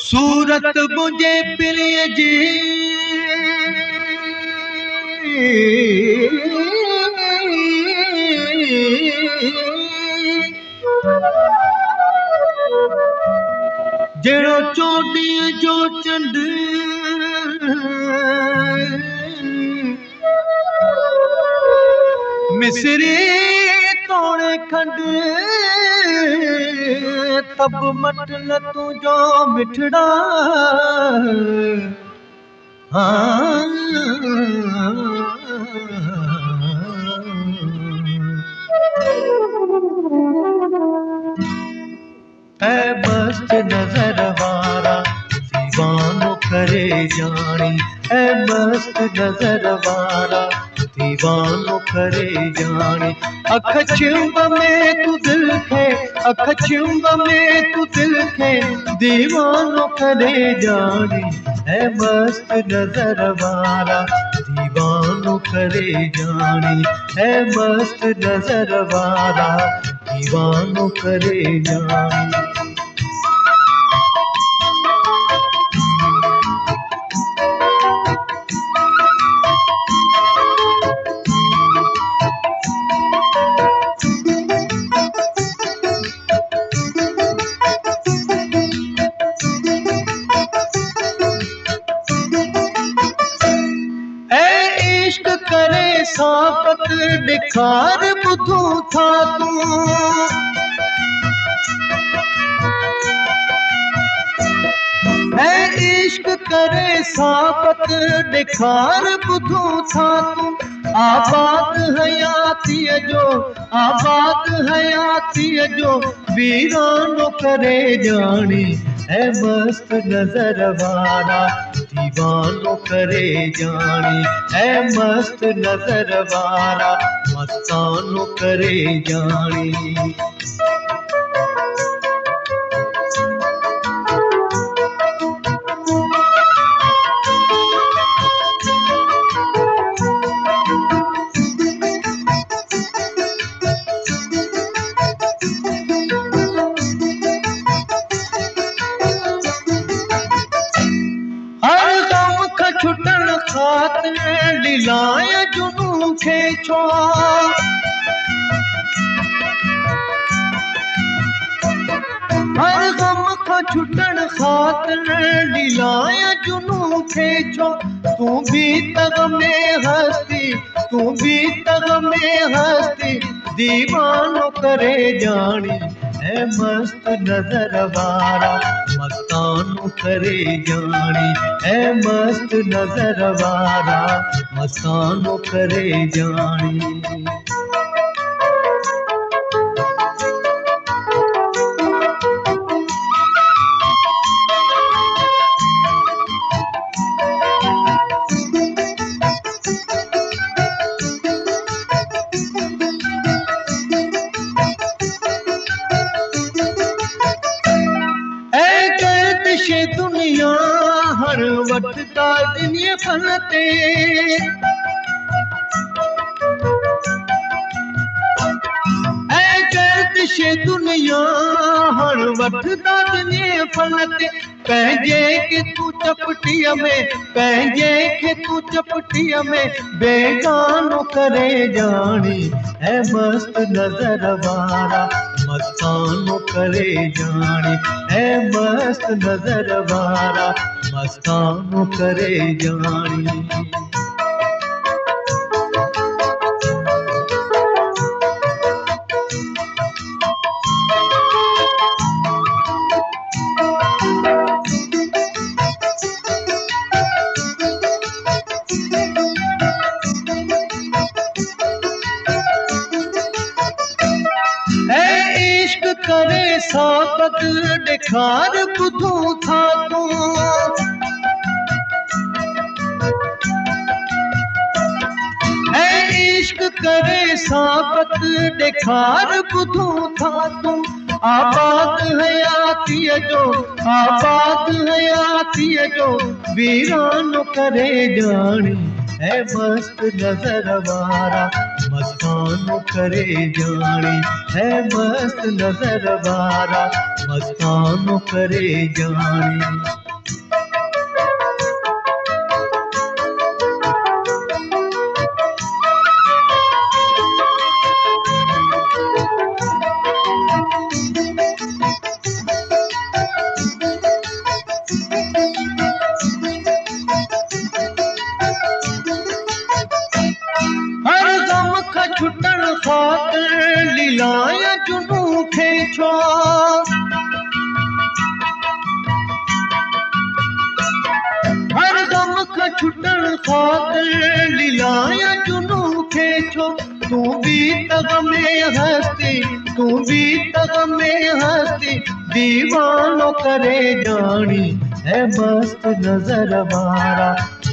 सूरत मुझे प्रिय जी जेड़ो चोटी जो चंड मिसरी तोड़े खंड तब मटल तुझो मिठड़ा ऐ मस्त नजर वारा दीवानो करे जानी ऐ मस्त नजर वारा दीवानो करे जानी अख चिंब में तू दिल खे अख चिंब में तू दिल खे दीवानो करे जानी ऐ मस्त नजर वारा दीवानो करे जानी ऐ मस्त नजर वारा दीवानो करे जानी इश्क करे साबत दिखार बुधू था तू इश्क करे साबत दिखार बुधू था तू आबाद हयाती जो वीरानो करे जानी ऐ मस्त नजर वारा दीवानो करे जानी ऐ मस्त नजर वारा मस्तानो करे जानी छुटन खातिर लीलाया जुनू खे छो हर गम का छुटन खातिर लीलाया जुनू खे छो तू भी तग में हस्ती दीवानो करे जानी ऐ मस्त नजर वारा मस्तानो करे जानी ऐ मस्त नजर वारा मस्तानो करे जानी दुनिया हर वक्त का दुनिया फलते गर्दिशे दुनिया हर वक्त का दुनिया फलते पंहिंजे के तू चपटिया में बेगानो करे जानी ऐ मस्त नजर वारा मस्तानो करे जानी ऐ मस्त नजर वारा मस्तानो करे जानी करे साबत दिखार बुधू था तू इश्क करे साबत ॾेखार ॿुधूं था तूं आबाद हयातीअ जो आबाद हयातीअ जो वीरानो करे ॼाणी है मस्त नज़र वारा मस्तानो करे ॼाणी है मस्त नज़र वारा मस्तानो करे ॼाणी छुटण ख़ातिर लीलाया जुनू खे छो हर दम खां छुटण ख़ातिर लीलाया जुनू खे छो तूं भी तग में हस्ती तूं भी तग में हस्ती दीवानो करे ॼाणी है मस्त नज़र वारा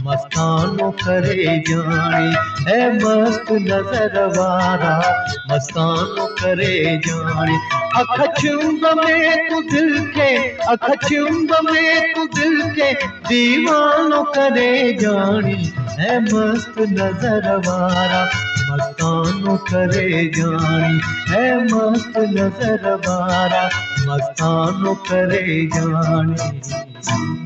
मस्तानो करे ॼाणी है मस्त नज़र वारा मस्तानो करे ॼाणी अख चुंब में तू दिल के अख चुंब में तू दिल के दीवानो करे ॼाणी है मस्त नज़र वारा मस्तानो करे ॼाणी है मस्त नज़र वारा मस्तानो करे ॼाणी